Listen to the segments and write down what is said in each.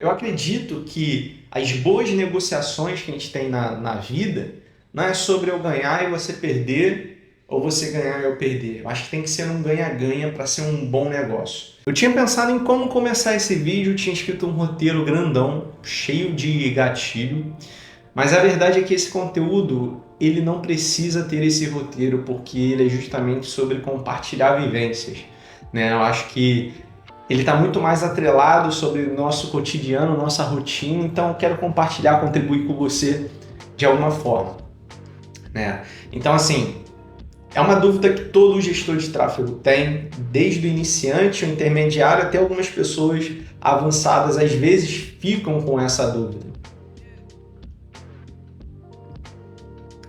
Eu acredito que as boas negociações que a gente tem na vida não é sobre eu ganhar e você perder, ou você ganhar e eu perder. Eu acho que tem que ser um ganha-ganha para ser um bom negócio. Eu tinha pensado em como começar esse vídeo, tinha escrito um roteiro grandão, cheio de gatilho, mas a verdade é que esse conteúdo ele não precisa ter esse roteiro, porque ele é justamente sobre compartilhar vivências, né? Eu acho que ele está muito mais atrelado sobre o nosso cotidiano, nossa rotina, então eu quero compartilhar, contribuir com você de alguma forma, né? Então, assim, é uma dúvida que todo gestor de tráfego tem, desde o iniciante, o intermediário, até algumas pessoas avançadas às vezes ficam com essa dúvida.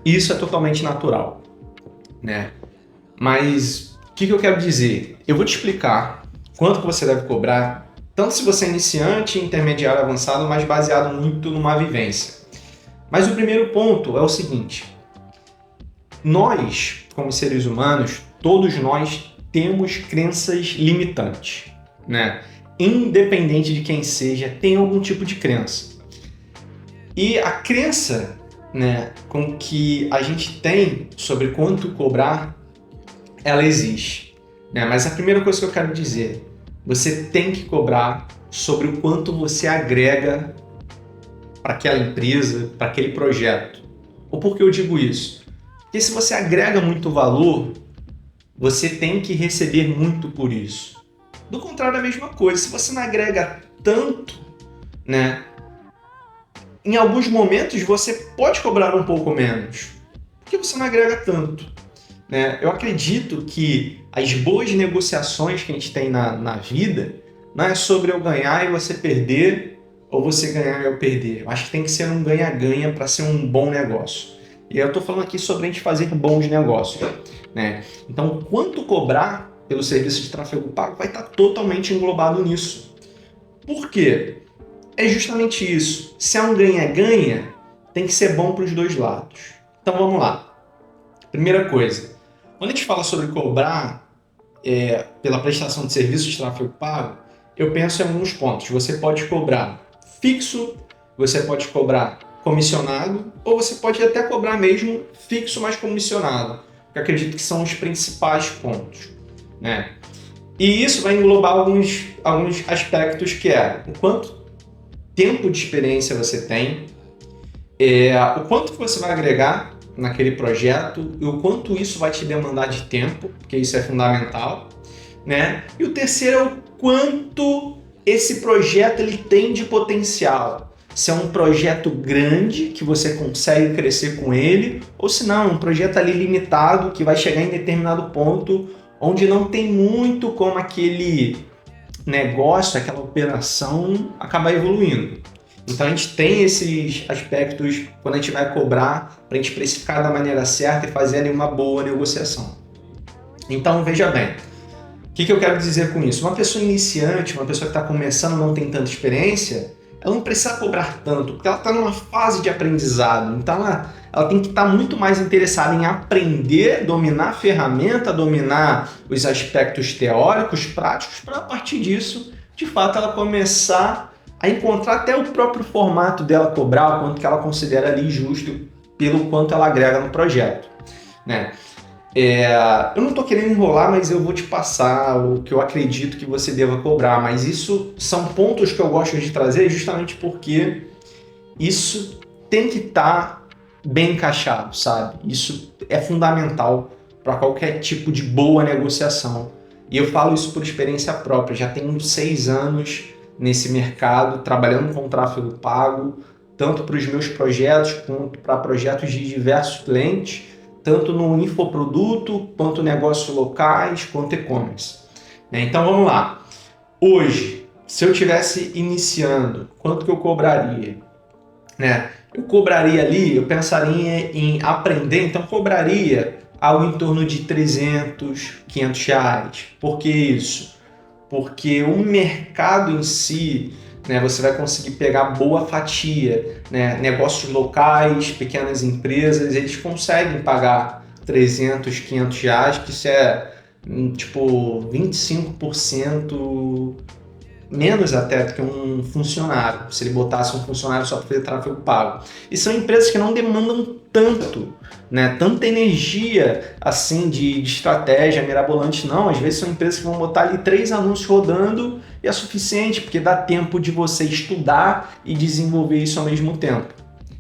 Isso é totalmente natural, né? Mas o que eu quero dizer? Eu vou te explicar quanto que você deve cobrar, tanto se você é iniciante, intermediário, avançado, mas baseado muito numa vivência. Mas o primeiro ponto é o seguinte: nós, como seres humanos, todos nós temos crenças limitantes, né? Independente de quem seja, tem algum tipo de crença. E a crença, né, com que a gente tem sobre quanto cobrar, ela existe, né? Mas a primeira coisa que eu quero dizer, você tem que cobrar sobre o quanto você agrega para aquela empresa, para aquele projeto. Ou por que eu digo isso? Porque se você agrega muito valor, você tem que receber muito por isso. Do contrário, é a mesma coisa. Se você não agrega tanto, né? Em alguns momentos você pode cobrar um pouco menos, porque você não agrega tanto, né? Eu acredito que as boas negociações que a gente tem na vida não é sobre eu ganhar e você perder, ou você ganhar e eu perder. Eu acho que tem que ser um ganha-ganha para ser um bom negócio. E eu estou falando aqui sobre a gente fazer bons negócios, né? Então, quanto cobrar pelo serviço de tráfego pago vai estar totalmente englobado nisso. Por quê? É justamente isso. Se é um ganha-ganha, tem que ser bom para os dois lados. Então, vamos lá. Primeira coisa, quando a gente fala sobre cobrar pela prestação de serviço de tráfego pago, eu penso em alguns pontos. Você pode cobrar fixo, você pode cobrar comissionado, ou você pode até cobrar mesmo fixo mais comissionado, que eu acredito que são os principais pontos, né? E isso vai englobar alguns aspectos, que é o quanto tempo de experiência você tem, o quanto que você vai agregar naquele projeto e o quanto isso vai te demandar de tempo, porque isso é fundamental, né? E o terceiro é o quanto esse projeto ele tem de potencial. Se é um projeto grande que você consegue crescer com ele, ou se não, é um projeto ali limitado que vai chegar em determinado ponto onde não tem muito como aquele negócio, aquela operação acabar evoluindo. Então a gente tem esses aspectos quando a gente vai cobrar para a gente precificar da maneira certa e fazer ali uma boa negociação. Então veja bem, o que eu quero dizer com isso? Uma pessoa iniciante, uma pessoa que está começando, não tem tanta experiência, ela não precisa cobrar tanto, porque ela está numa fase de aprendizado. Então ela tem que estar muito mais interessada em aprender, dominar a ferramenta, dominar os aspectos teóricos, práticos, para a partir disso, de fato, ela começar a encontrar até o próprio formato dela cobrar, o quanto que ela considera ali justo, pelo quanto ela agrega no projeto, né? Eu não estou querendo enrolar, mas eu vou te passar o que eu acredito que você deva cobrar, mas isso são pontos que eu gosto de trazer justamente porque isso tem que estar bem encaixado, sabe? Isso é fundamental para qualquer tipo de boa negociação. E eu falo isso por experiência própria, já tenho 6 anos nesse mercado, trabalhando com tráfego pago, tanto para os meus projetos quanto para projetos de diversos clientes, tanto no infoproduto, quanto negócios locais, quanto e-commerce. Então vamos lá. Hoje, se eu estivesse iniciando, quanto que eu cobraria? Eu cobraria ali, eu pensaria em aprender, então cobraria algo em torno de 300, 500 reais. Por que isso? Porque o mercado em si, né, você vai conseguir pegar boa fatia, né? Negócios locais, pequenas empresas, eles conseguem pagar 300, 500 reais, que isso é tipo 25% menos até do que um funcionário, se ele botasse um funcionário só para fazer tráfego pago. E são empresas que não demandam tanto, né, tanta energia assim de estratégia mirabolante, não. Às vezes são empresas que vão botar ali 3 anúncios rodando e é suficiente, porque dá tempo de você estudar e desenvolver isso ao mesmo tempo.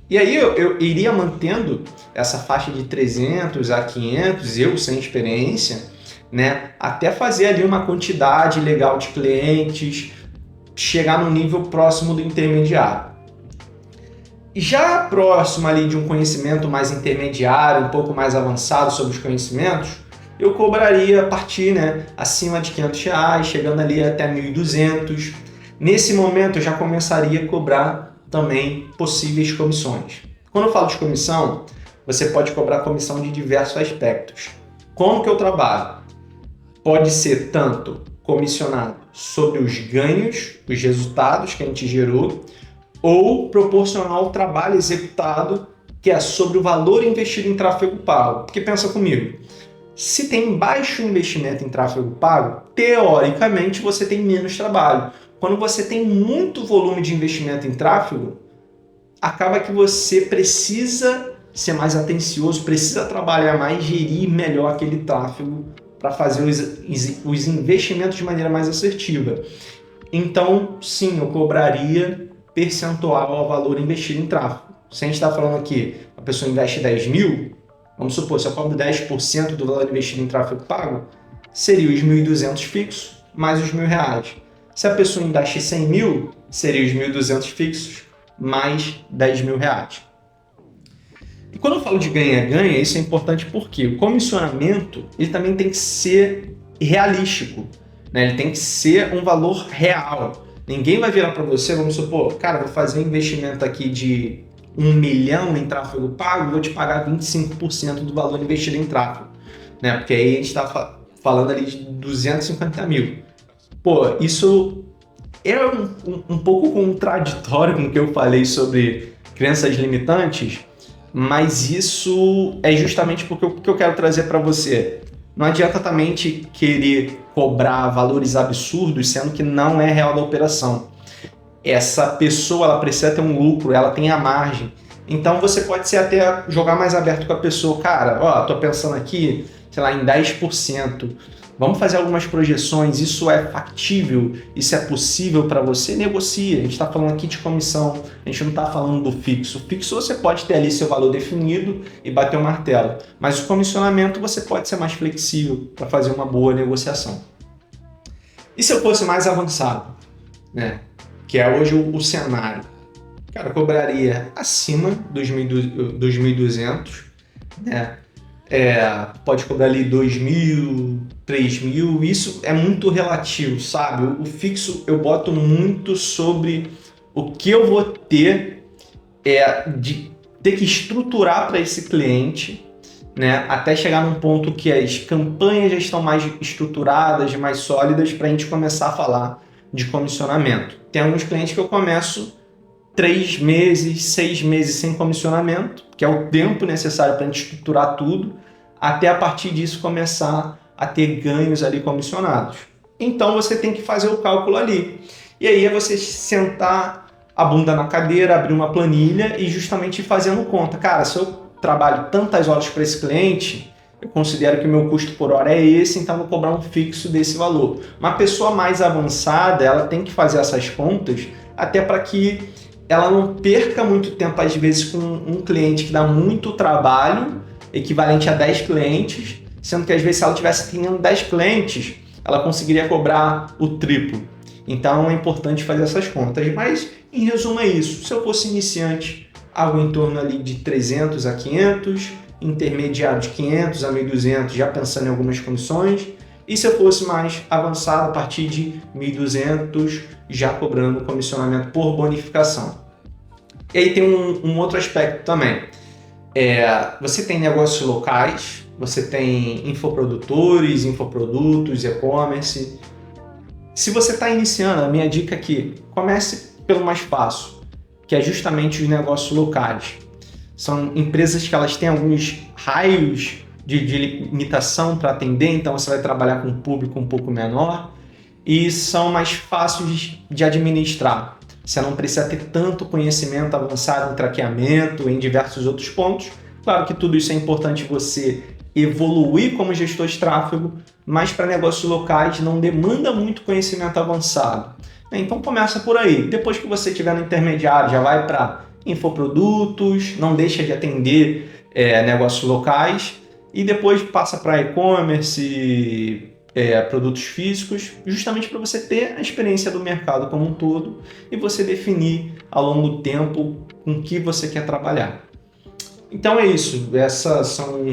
E aí eu iria mantendo essa faixa de 300 a 500, eu sem experiência, né, até fazer ali uma quantidade legal de clientes, chegar no nível próximo do intermediário. Já próximo ali de um conhecimento mais intermediário, um pouco mais avançado sobre os conhecimentos, eu cobraria a partir, né, acima de R$500, chegando ali até 1.200. Nesse momento eu já começaria a cobrar também possíveis comissões. Quando eu falo de comissão, você pode cobrar comissão de diversos aspectos. Como que eu trabalho? Pode ser tanto comissionado sobre os ganhos, os resultados que a gente gerou, ou proporcional ao trabalho executado, que é sobre o valor investido em tráfego pago. Porque pensa comigo, se tem baixo investimento em tráfego pago, teoricamente você tem menos trabalho. Quando você tem muito volume de investimento em tráfego, acaba que você precisa ser mais atencioso, precisa trabalhar mais, gerir melhor aquele tráfego para fazer os investimentos de maneira mais assertiva. Então, sim, eu cobraria percentual ao valor investido em tráfego. Se a gente está falando aqui, a pessoa investe 10 mil, vamos supor, se eu cobro 10% do valor investido em tráfego pago, seria os 1.200 fixos mais os R$1.000. Se a pessoa investe 100 mil, seria os 1.200 fixos mais R$10.000. E quando eu falo de ganha-ganha, isso é importante porque o comissionamento ele também tem que ser realístico, né? Ele tem que ser um valor real. Ninguém vai virar para você, vamos supor, cara, vou fazer um investimento aqui de 1 milhão em tráfego pago, vou te pagar 25% do valor investido em tráfego, né? Porque aí a gente está falando ali de 250 mil. Pô, isso é um pouco contraditório com o que eu falei sobre crenças limitantes, mas isso é justamente porque o que eu quero trazer para você. Não adianta também querer cobrar valores absurdos, sendo que não é real da operação. Essa pessoa ela precisa ter um lucro, ela tem a margem. Então você pode ser até jogar mais aberto com a pessoa. Cara, ó, tô pensando aqui, sei lá, em 10%. Vamos fazer algumas projeções, isso é factível, isso é possível para você? Negocia, a gente está falando aqui de comissão, a gente não está falando do fixo. O fixo você pode ter ali seu valor definido e bater o martelo, mas o comissionamento você pode ser mais flexível para fazer uma boa negociação. E se eu fosse mais avançado, né? Que é hoje o cenário, cara, eu cobraria acima dos 1.200, né? Pode cobrar ali 2.000, 3.000, isso é muito relativo, sabe? O fixo eu boto muito sobre o que eu vou ter de ter que estruturar para esse cliente, né? Até chegar num ponto que as campanhas já estão mais estruturadas, mais sólidas, para a gente começar a falar de comissionamento. Tem alguns clientes que eu começo 3 meses, 6 meses sem comissionamento, que é o tempo necessário para a gente estruturar tudo, até a partir disso começar a ter ganhos ali comissionados. Então você tem que fazer o cálculo ali. E aí é você sentar a bunda na cadeira, abrir uma planilha e justamente ir fazendo conta. Cara, se eu trabalho tantas horas para esse cliente, eu considero que o meu custo por hora é esse, então eu vou cobrar um fixo desse valor. Uma pessoa mais avançada, ela tem que fazer essas contas até para que ela não perca muito tempo, às vezes, com um cliente que dá muito trabalho, equivalente a 10 clientes, sendo que, às vezes, se ela tivesse tendo 10 clientes, ela conseguiria cobrar o triplo. Então, é importante fazer essas contas. Mas, em resumo, é isso. Se eu fosse iniciante, algo em torno ali de 300 a 500, intermediário de 500 a 1.200, já pensando em algumas comissões, e se eu fosse mais avançado, a partir de 1.200, já cobrando comissionamento por bonificação. E aí tem um outro aspecto também. Você tem negócios locais, você tem infoprodutores, infoprodutos, e-commerce. Se você está iniciando, a minha dica aqui, comece pelo mais fácil, que é justamente os negócios locais. São empresas que elas têm alguns raios de limitação para atender, então você vai trabalhar com um público um pouco menor. e são mais fáceis de administrar. Você não precisa ter tanto conhecimento avançado em traqueamento, em diversos outros pontos. Claro que tudo isso é importante você evoluir como gestor de tráfego, mas para negócios locais não demanda muito conhecimento avançado. Então começa por aí. Depois que você estiver no intermediário, já vai para infoprodutos, não deixa de atender negócios locais e depois passa para e-commerce, produtos físicos, justamente para você ter a experiência do mercado como um todo e você definir ao longo do tempo com que você quer trabalhar. Então é isso, esses são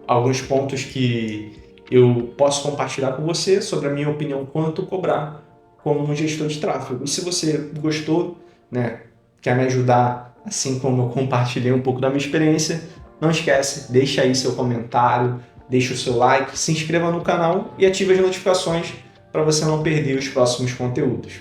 alguns pontos que eu posso compartilhar com você sobre a minha opinião quanto cobrar como um gestor de tráfego. E se você gostou, né, quer me ajudar, assim como eu compartilhei um pouco da minha experiência, não esquece, deixa aí seu comentário, deixa o seu like, se inscreva no canal e ative as notificações para você não perder os próximos conteúdos.